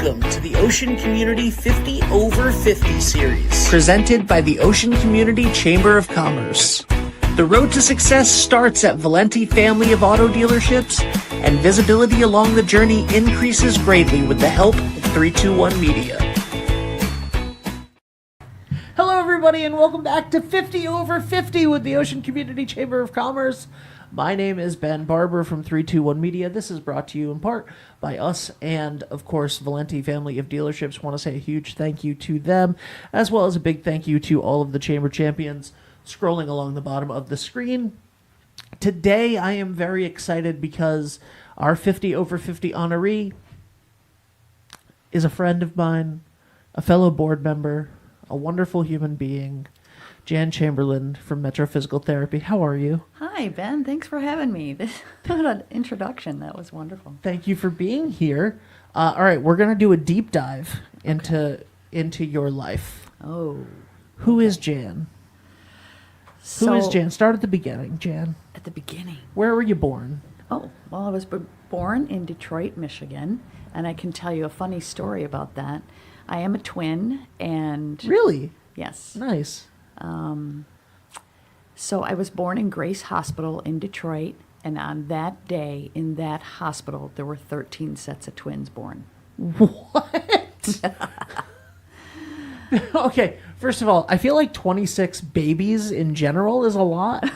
Welcome to the Ocean Community 50 Over 50 series, presented by the Ocean Community Chamber of Commerce. The road to success starts at Valenti Family of Auto Dealerships, and visibility along the journey increases greatly with the help of 321 Media. Hello, everybody, and welcome back to 50 Over 50 with the Ocean Community Chamber of Commerce. My name is Ben Barber from 321 Media. This is brought to you in part by us and, of course, Valenti Family of Dealerships. Want to say a huge thank you to them, as well as a big thank you to all of the Chamber champions scrolling along the bottom of the screen. Today, I am very excited because our 50 Over 50 honoree is a friend of mine, a fellow board member, a wonderful human being, Jan Chamberlain from Metro Physical Therapy. How are you? Hi, Ben. Thanks for having me. What an introduction. That was wonderful. Thank you for being here. All right, we're going to do a deep dive into your life. Oh. Who is Jan? Who is Jan? Start at the beginning, Jan. At the beginning. Where were you born? Oh, well, I was born in Detroit, Michigan, and I can tell you a funny story about that. I am a twin, and... Really? Yes. Nice. So I was born in Grace Hospital in Detroit, and on that day in that hospital, there were 13 sets of twins born. What? Okay, first of all, I feel like 26 babies in general is a lot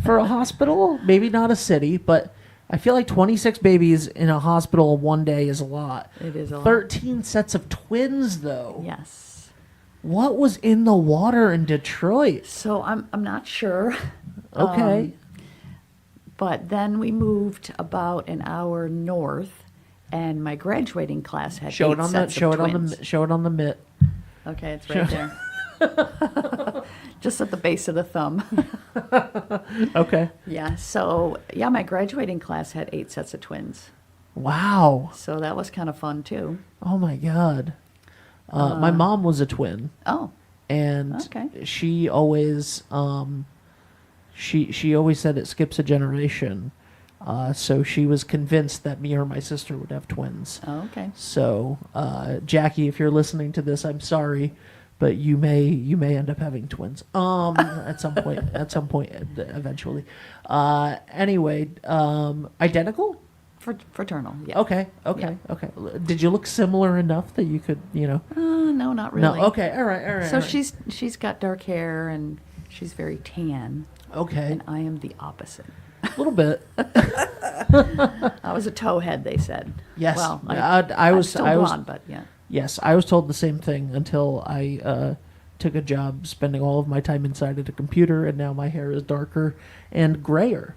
for a hospital. Maybe not a city, but I feel like 26 babies in a hospital one day is a lot. It is a lot. 13 sets of twins, though. Yes. What was in the water in Detroit? So I'm not sure. Okay. But then we moved about an hour north, and my graduating class had Show it 8 on sets the show of it on twins. the show it on the mitt. Okay, it's right there. Just at the base of the thumb. Okay. Yeah, so, my graduating class had 8 sets of twins. Wow. So that was kind of fun, too. Oh my God. My mom was a twin. Oh, And Okay. she always she always said it skips a generation. So she was convinced that me or my sister would have twins. okay. So Jackie, if you're listening to this, I'm sorry, but you may end up having twins. At some point eventually. Anyway, identical? Fraternal, yeah. Okay. Did you look similar enough that you could, No, not really. No. Okay. All right. So she's got dark hair, and she's very tan, okay. and I am the opposite. A little bit. I was a towhead, they said. Yes. Well, I was still I was blonde, but yeah. Yes, I was told the same thing until I took a job spending all of my time inside of a computer, and now my hair is darker and grayer.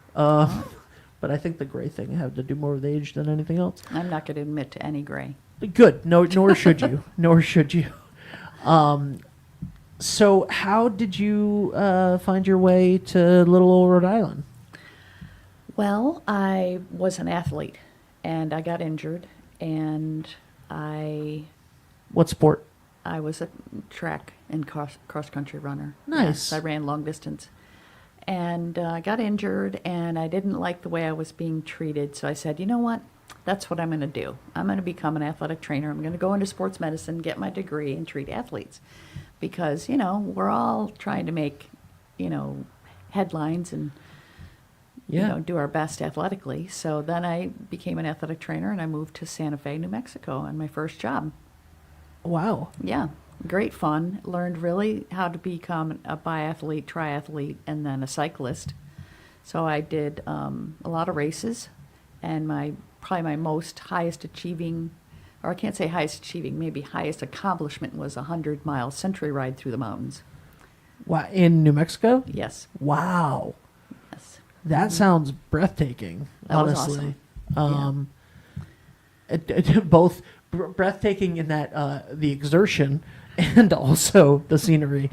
But I think the gray thing had to do more with age than anything else. I'm not going to admit to any gray. Good. No, nor should you. Nor should you. So how did you find your way to little old Rhode Island? Well, I was an athlete, and I got injured, and What sport? I was a track and cross-country runner. Nice. Yes, I ran long distance. And I got injured, and I didn't like the way I was being treated, so I said, you know what? That's what I'm going to do. I'm going to become an athletic trainer. I'm going to go into sports medicine, get my degree, and treat athletes. Because, we're all trying to make, headlines and, do our best athletically. So then I became an athletic trainer, and I moved to Santa Fe, New Mexico on my first job. Wow. Yeah, great fun. Learned really how to become a biathlete, triathlete, and then a cyclist. So I did a lot of races, and probably my most highest achieving, or I can't say highest achieving, maybe highest accomplishment was a 100-mile century ride through the mountains. Wow. In New Mexico? Yes. Wow. Yes. That sounds breathtaking, That was honestly. awesome. Both breathtaking in that the exertion and also the scenery.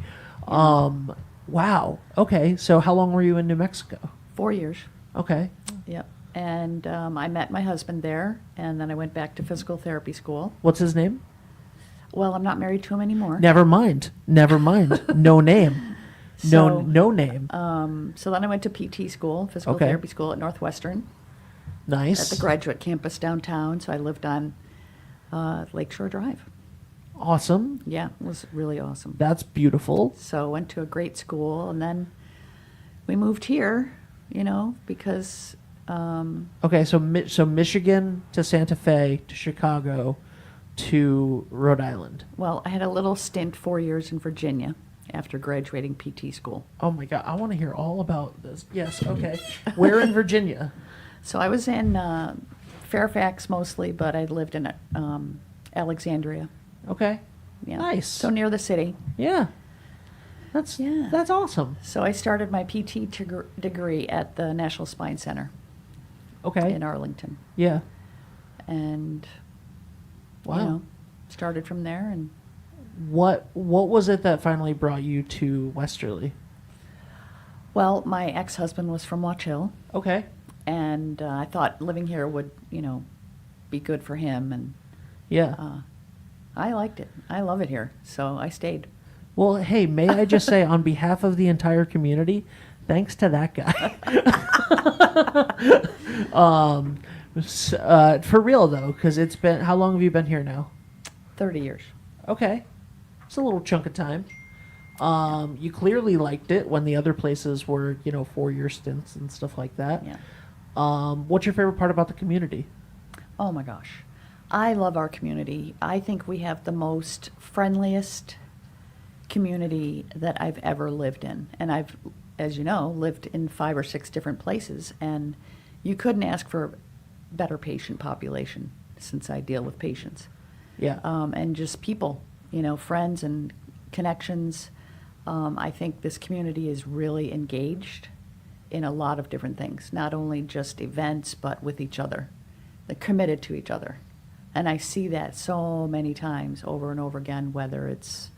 Wow. Okay. So how long were you in New Mexico? 4 years. Okay. Yep. And I met my husband there, and then I went back to physical therapy school. What's his name? Well, I'm not married to him anymore. Never mind. No name. No name. So then I went to PT school, physical Okay. therapy school at Northwestern. Nice. At the graduate campus downtown. So I lived on Lakeshore Drive. Awesome. Yeah, it was really awesome. That's beautiful. So went to a great school, and then we moved here, because Okay, so Michigan to Santa Fe to Chicago to Rhode Island. well, I had a little stint 4 years in Virginia after graduating PT school. Oh my God, I want to hear all about this. Yes, okay. Where in Virginia? So I was in Fairfax mostly, but I lived in Alexandria. Okay. Yeah. Nice. So near the city. Yeah. That's awesome. So I started my PT degree at the National Spine Center Okay. in Arlington, Yeah. and Wow. started from there. And What was it that finally brought you to Westerly? well, my ex-husband was from Watch Hill, Okay. and I thought living here would, be good for him, and Yeah. I liked it. I love it here, so I stayed. Well, hey, may I just say on behalf of the entire community, thanks to that guy. For real though, because it's been, how long have you been here now? 30 years. Okay. It's a little chunk of time. You clearly liked it when the other places were, 4-year stints and stuff like that. Yeah. What's your favorite part about the community? Oh my gosh. I love our community. I think we have the most friendliest community that I've ever lived in. And I've, as you know, lived in 5 or 6 different places, and you couldn't ask for a better patient population since I deal with patients. Yeah. And just people, friends and connections. I think this community is really engaged in a lot of different things, not only just events, but with each other. They're committed to each other. And I see that so many times over and over again, whether it's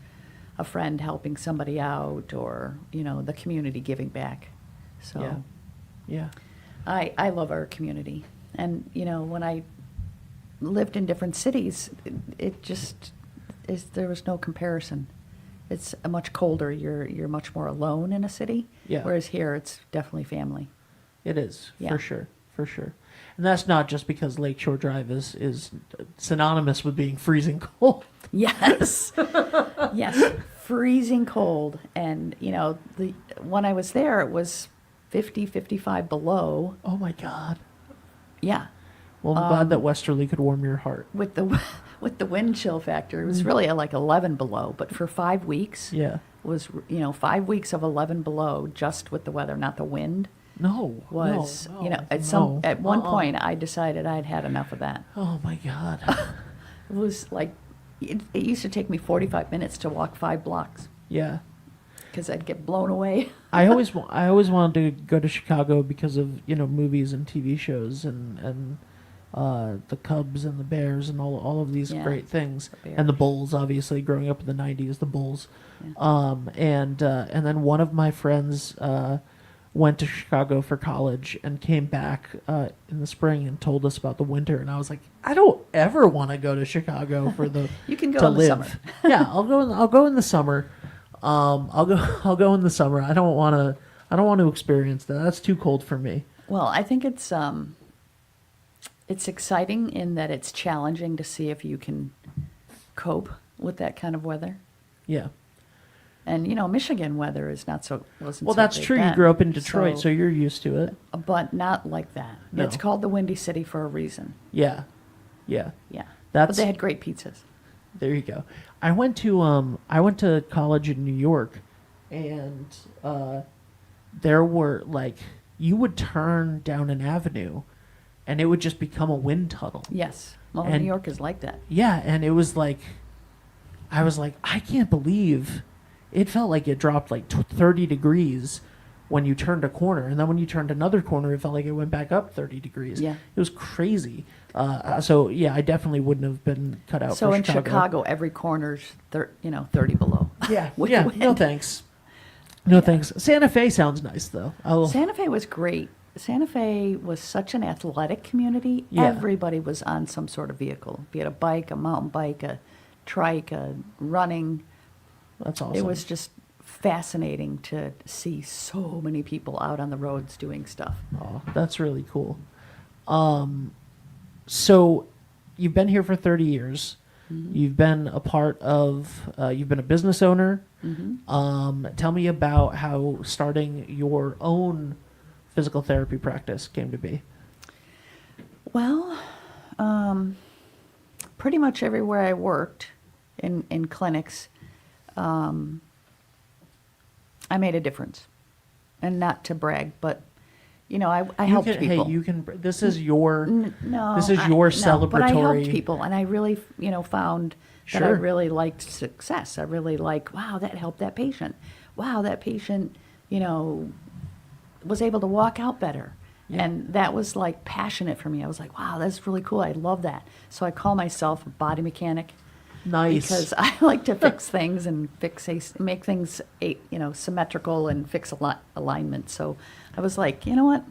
a friend helping somebody out or, the community giving back. So Yeah. I love our community. And, when I lived in different cities, it just there was no comparison. It's much colder. You're much more alone in a city. Yeah. Whereas here, it's definitely family. It is, Yeah. for sure. And that's not just because Lakeshore Drive is synonymous with being freezing cold. Yes. Yes. Freezing cold. And, when I was there, it was 50, 55 below. Oh my God. Yeah. Well, I'm glad that Westerly could warm your heart. With the wind chill factor, it was really like 11 below. But for 5 weeks, Yeah. was 5 weeks of 11 below just with the weather, not the wind. No. Was no, at one point I decided I'd had enough of that. Oh my God. It was like it used to take me 45 minutes to walk 5 blocks Yeah. because I'd get blown away. I always wanted to go to Chicago because of movies and TV shows and the Cubs and the Bears and all of these Yeah, great things, the and the Bears. Bulls. Obviously, growing up in the '90s, the Bulls. Yeah. And then one of my friends went to Chicago for college and came back in the spring and told us about the winter, and I was like, I don't ever want to go to Chicago for the You can go to in the live. summer. Yeah, I'll go in the summer. I'll go in the summer. I don't want to experience that. That's too cold for me. Well, I think it's exciting in that it's challenging to see if you can cope with that kind of weather. Yeah. And Michigan weather is wasn't. Well, so that's big true. You then. grew up in Detroit, so you're used to it. But not like that. No. It's called the Windy City for a reason. Yeah. Yeah. Yeah. That's But they had great pizzas. There you go. I went to college in New York, and there were you would turn down an avenue, and it would just become a wind tunnel. Yes. Well, And- New York is like that. Yeah, and it was I was like, I can't believe it felt like it dropped 30 degrees when you turned a corner, and then when you turned another corner, it felt like it went back up 30 degrees. Yeah. It was crazy. So yeah, I definitely wouldn't have been cut out So for in Chicago, every corner's 30 below. Yeah, With yeah. the wind. No thanks. No thanks. Santa Fe sounds nice though. Santa Fe was great. Santa Fe was such an athletic community. Yeah. Everybody was on some sort of vehicle, be it a bike, a mountain bike, a trike, a running. That's awesome. It was just fascinating to see so many people out on the roads doing stuff. Oh, that's really cool. So you've been here for 30 years. Mm-hmm. You've been a part of, you've been a business owner. Mm-hmm. Tell me about how starting your own physical therapy practice came to be. Well, pretty much everywhere I worked in clinics, I made a difference. And not to brag, but, I helped people. Hey, this is your, No, this is your celebratory. But I helped people, and I really, found that I Sure. really liked success. I really wow, that helped that patient. Wow, that patient, was able to walk out better. Yeah. And that was like passionate for me. I was like, wow, that's really cool. I love that. So I call myself a body mechanic. Nice. Because I like to fix things and make things, symmetrical and fix alignment. So I was like, you know what?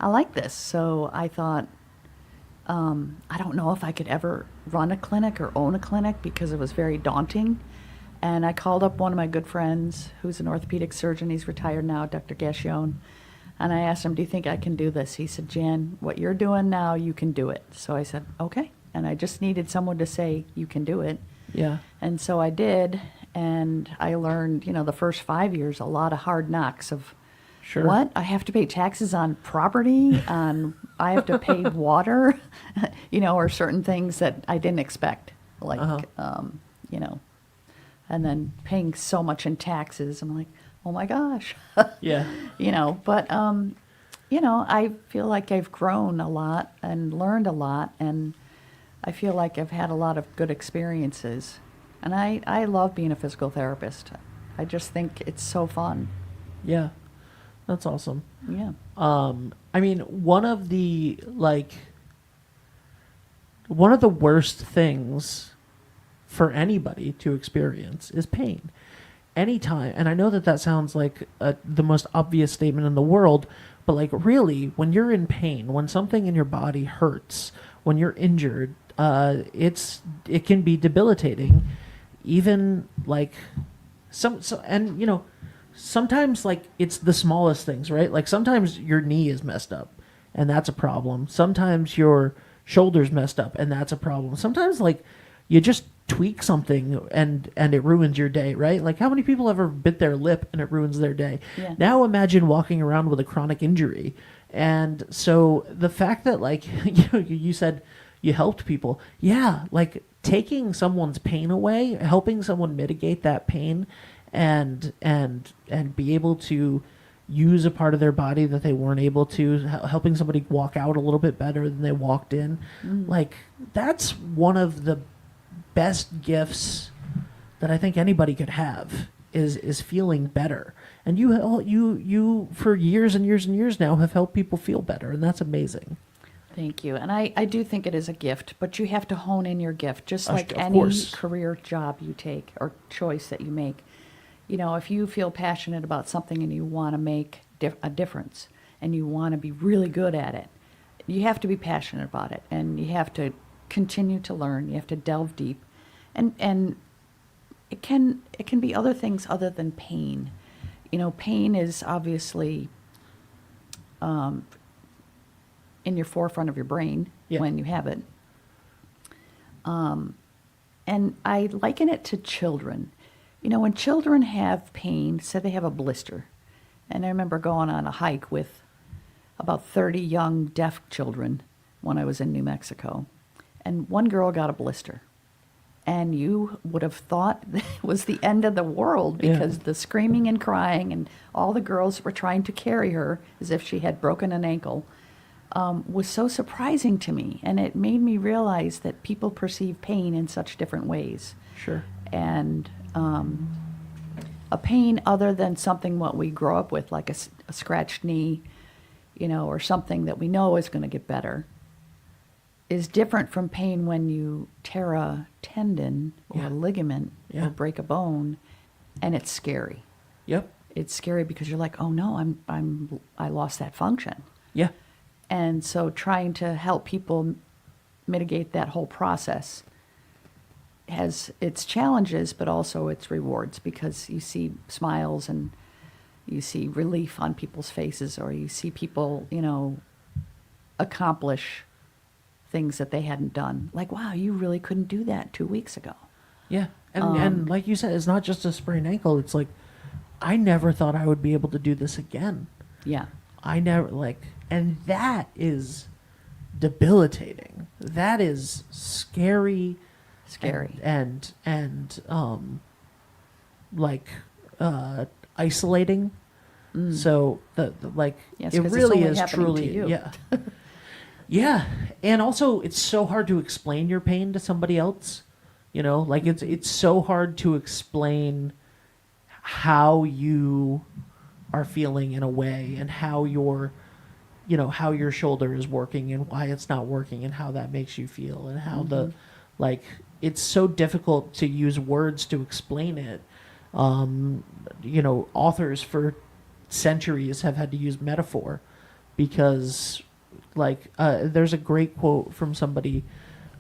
I like this. So I thought, I don't know if I could ever run a clinic or own a clinic because it was very daunting. And I called up one of my good friends who's an orthopedic surgeon. He's retired now, Dr. Gashion. And I asked him, do you think I can do this? He said, Jan, what you're doing now, you can do it. So I said, okay. And I just needed someone to say, you can do it. Yeah. And so I did. And I learned, the first 5 years, a lot of hard knocks of, Sure. what? I have to pay taxes on property, I have to pay water, or certain things that I didn't expect. Like, and then paying so much in taxes. I'm like, oh my gosh. Yeah. But, I feel like I've grown a lot and learned a lot, and I feel like I've had a lot of good experiences. And I love being a physical therapist. I just think it's so fun. Yeah. That's awesome. Yeah. I mean, one of the worst things for anybody to experience is pain. Anytime, and I know that sounds like the most obvious statement in the world, but really, when you're in pain, when something in your body hurts, when you're injured, it can be debilitating. Even sometimes it's the smallest things, right? Sometimes your knee is messed up, and that's a problem. Sometimes your shoulder's messed up, and that's a problem. Sometimes you just tweak something and it ruins your day, right? How many people ever bit their lip and it ruins their day? Yeah. Now imagine walking around with a chronic injury. And so the fact that you said you helped people, yeah, taking someone's pain away, helping someone mitigate that pain and be able to use a part of their body that they weren't able to, helping somebody walk out a little bit better than they walked in. That's one of the best gifts that I think anybody could have is feeling better. And you for years and years and years now have helped people feel better, and that's amazing. Thank you. And I do think it is a gift, but you have to hone in your gift, just like Of any course. career job you take or choice that you make. If you feel passionate about something and you want to make a difference and you want to be really good at it, you have to be passionate about it, and you have to continue to learn. You have to delve deep, and it can be other things other than pain. Pain is obviously in your forefront of your brain when you have it. And I liken it to children. When children have pain, say they have a blister, and I remember going on a hike with about 30 young deaf children when I was in New Mexico, and one girl got a blister. And you would have thought it was the end of the world because the screaming and crying and all the girls were trying to carry her as if she had broken an ankle was so surprising to me. And it made me realize that people perceive pain in such different ways. Sure. And a pain other than something what we grow up with, like a scratched knee, or something that we know is going to get better, is different from pain when you tear a tendon or a ligament or break a bone, and it's scary. Yep. It's scary because you're like, oh no, I lost that function. Yeah. And so trying to help people mitigate that whole process has its challenges, but also its rewards, because you see smiles and you see relief on people's faces, or you see people, accomplish things that they hadn't done. Like, wow, you really couldn't do that 2 weeks ago. Yeah. And like you said, it's not just a sprained ankle. It's like, I never thought I would be able to do this again. Yeah. I never, like, and that is debilitating. That is scary. Scary. And like, isolating. So like, Yes, it 'cause it's really only is happening to truly, you. yeah. Yeah. And also it's so hard to explain your pain to somebody else. You know, like it's so hard to explain how you are feeling in a way, and how your, you know, how your shoulder is working and why it's not working and how that makes you feel, and how the, like, it's so difficult to use words to explain it. You know, authors for centuries have had to use metaphor because, like, there's a great quote from somebody,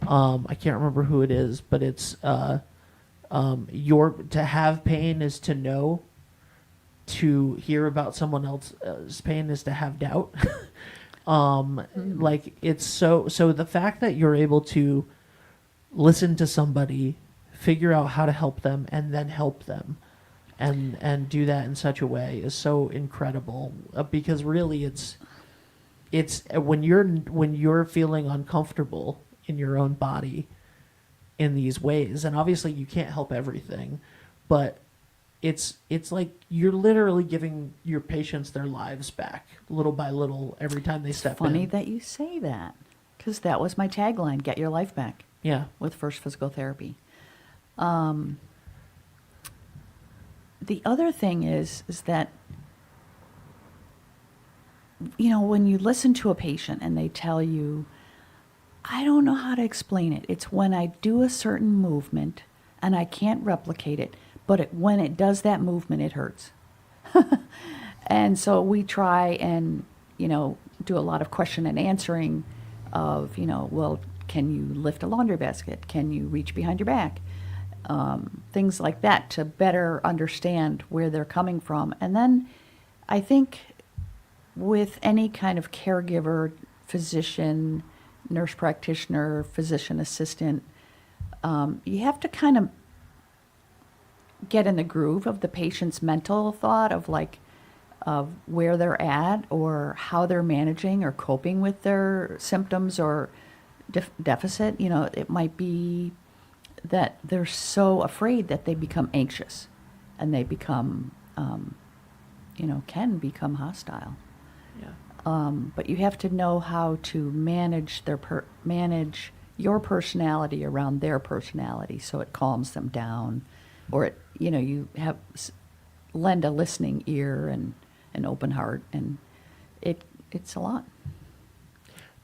I can't remember who it is, but it's, to have pain is to know, to hear about someone else's pain is to have doubt. Like, it's so the fact that you're able to listen to somebody, figure out how to help them, and then help them, and do that in such a way is so incredible, because really it's when you're feeling uncomfortable in your own body in these ways, and obviously you can't help everything, but it's like you're literally giving your patients their lives back little by little every time they step in. Funny that you say that, because that was my tagline: "Get your life back." Yeah. With First Physical Therapy. The other thing is that, you know, when you listen to a patient and they tell you, I don't know how to explain it. It's when I do a certain movement and I can't replicate it, but when it does that movement, it hurts. And so we try and, you know, do a lot of question and answering of, you know, well, can you lift a laundry basket? Can you reach behind your back? Things like that to better understand where they're coming from. And then I think with any kind of caregiver, physician, nurse practitioner, physician assistant, you have to kind of get in the groove of the patient's mental thought of, like, of where they're at or how they're managing or coping with their symptoms or deficit. You know, it might be that they're so afraid that they become anxious, and they become, you know, can become hostile. Yeah. But you have to know how to manage manage your personality around their personality, so it calms them down, or it, you know, you have lend a listening ear and an open heart, and it's a lot.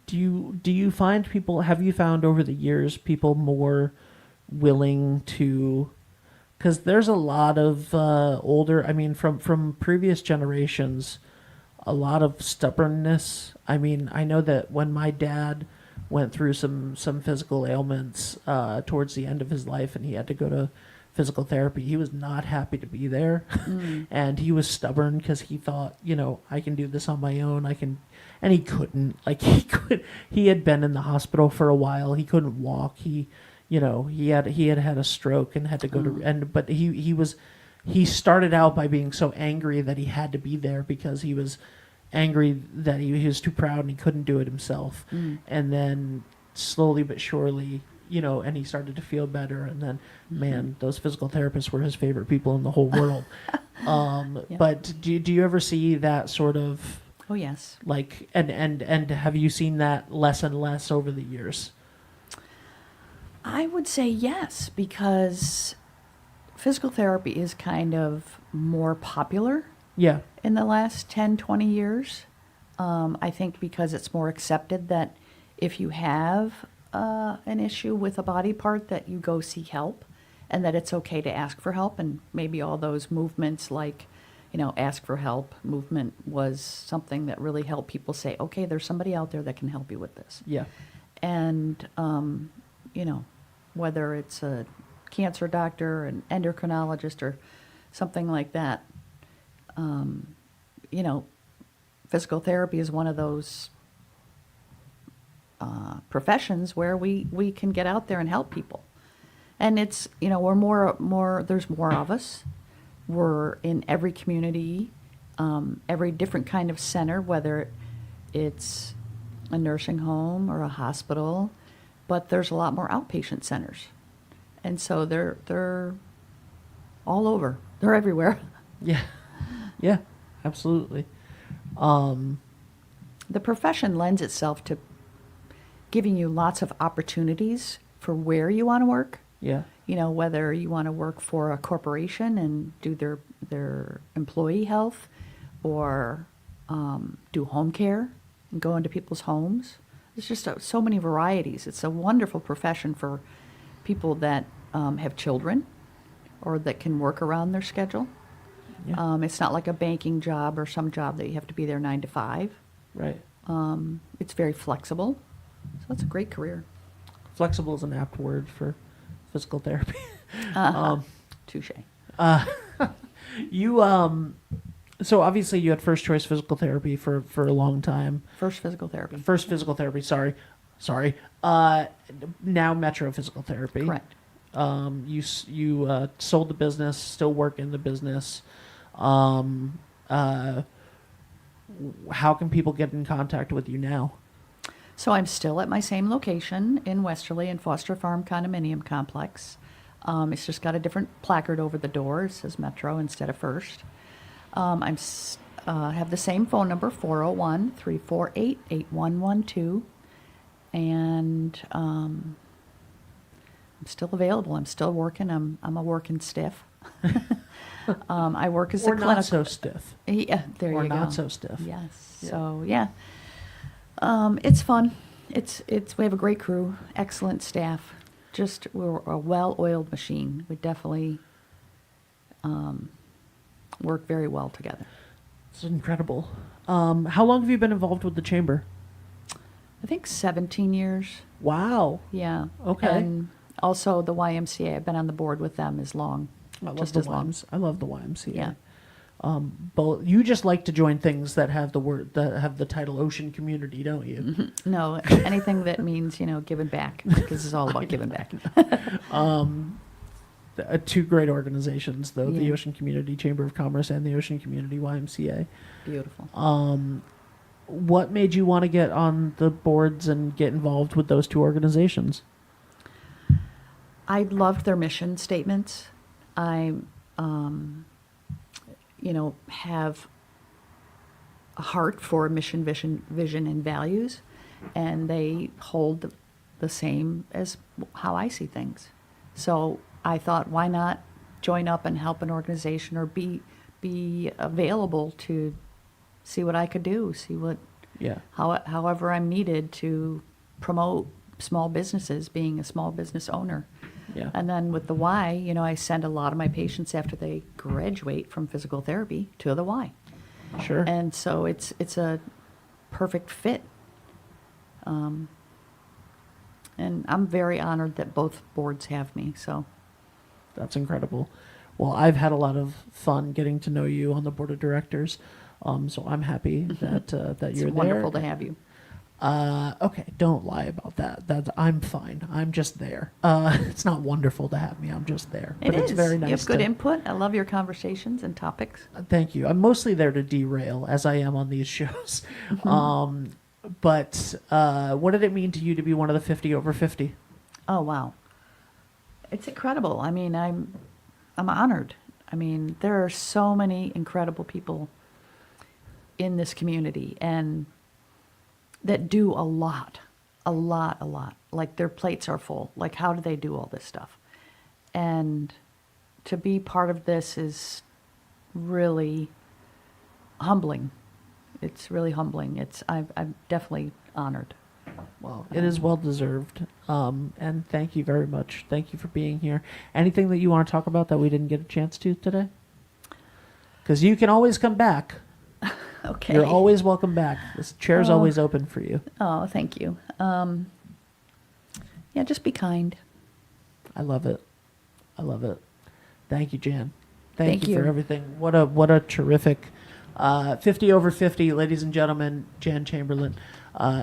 Do you find people, have you found over the years people more willing to, because there's a lot of older, I mean, from previous generations, a lot of stubbornness. I mean, I know that when my dad went through some physical ailments towards the end of his life, and he had to go to physical therapy, he was not happy to be there. And he was stubborn because he thought, you know, I can do this on my own. And he couldn't. Like, he had been in the hospital for a while. He couldn't walk. He had a stroke and had to go but he started out by being so angry that he had to be there, because he was angry that he was too proud and he couldn't do it himself. And then slowly but surely, you know, and he started to feel better, and then, man, those physical therapists were his favorite people in the whole world. Yeah. But do you ever see that sort of, Oh, yes. like, and have you seen that less and less over the years? I would say yes, because physical therapy is kind of more popular Yeah. in the last 10, 20 years. I think because it's more accepted that if you have an issue with a body part, that you go seek help, and that it's okay to ask for help. And maybe all those movements, like, you know, ask for help movement, was something that really helped people say, okay, there's somebody out there that can help you with this. Yeah. And, you know, whether it's a cancer doctor, an endocrinologist, or something like that, you know, physical therapy is one of those professions where we can get out there and help people. And it's, we're more, there's more of us. We're in every community, every different kind of center, whether it's a nursing home or a hospital, but there's a lot more outpatient centers. And so they're all over. They're everywhere. Yeah. Yeah, absolutely. The profession lends itself to giving you lots of opportunities for where you want to work. Yeah. Whether you want to work for a corporation and do their employee health, or do home care and go into people's homes. There's just so many varieties. It's a wonderful profession for people that have children or that can work around their schedule. Yeah. It's not like a banking job or some job that you have to be there 9 to 5. Right. It's very flexible. So it's a great career. Flexible is an apt word for physical therapy. Touche. You so obviously you had first choice physical therapy for a long time. First physical therapy. First physical therapy, sorry. Now Metro Physical Therapy. Correct. You sold the business, still work in the business. How can people get in contact with you now? So I'm still at my same location in Westerly in Foster Farm Condominium Complex. It's just got a different placard over the door. It says Metro instead of First. I have the same phone number, 401-348-8112. And I'm still available. I'm still working. I'm a working stiff. I work as a clinical... Or not so stiff. Yeah, there you go. Or not so stiff. Yes. Yeah. So, yeah. It's fun. We have a great crew, excellent staff. We're a well-oiled machine. We definitely work very well together. It's incredible. How long have you been involved with the chamber? I think 17 years. Wow. Yeah. Okay. And also the YMCA. I've been on the board with them as long. I love just the as long. I love the YMCA. Yeah. But you just like to join things that have the title Ocean Community, don't you? Mm-hmm. No, anything that means, giving back, because it's all about giving back. Two great organizations, though, the Yeah. Ocean Community Chamber of Commerce and the Ocean Community YMCA. Beautiful. What made you want to get on the boards and get involved with those two organizations? I loved their mission statements. I, have a heart for mission, vision, and values, and they hold the same as how I see things. So I thought, why not join up and help an organization or be available to see what I could do, see what, however I'm needed to promote small businesses, being a small business owner. Yeah. And then with the Y, I send a lot of my patients after they graduate from physical therapy to the Y. Sure. And so it's a perfect fit. And I'm very honored that both boards have me. So That's incredible. Well, I've had a lot of fun getting to know you on the board of directors. So I'm happy that that you're it's wonderful there. to have you. Okay, don't lie about that. I'm fine. I'm just there. It's not wonderful to have me. I'm just there. It's It's very nice. You have good to, input. I love your conversations and topics. Thank you. I'm mostly there to derail, as I am on these shows. But what did it mean to you to be one of the 50 over 50? Oh, wow. It's incredible. I mean, I'm honored. I mean, there are so many incredible people in this community and that do a lot. Like their plates are full. Like, how do they do all this stuff? And to be part of this is really humbling. It's really humbling. I'm definitely honored. Well, it is well deserved. And thank you very much. Thank you for being here. Anything that you want to talk about that we didn't get a chance to today? Because you can always come back. Okay. You're always welcome back. This chair's always open for you. Oh, thank you. Yeah, just be kind. I love it. I love it. Thank you, Jan. Thank you for you. everything. What a terrific 50 over 50, ladies and gentlemen, Jan Chamberlain,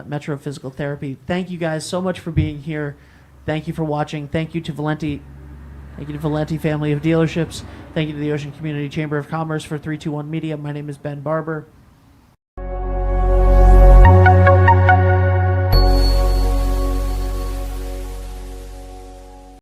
Metro Physical Therapy. Thank you guys so much for being here. Thank you for watching. Thank you to Valenti. Thank you to Valenti Family of Dealerships. Thank you to the Ocean Community Chamber of Commerce for 321 Media. My name is Ben Barber.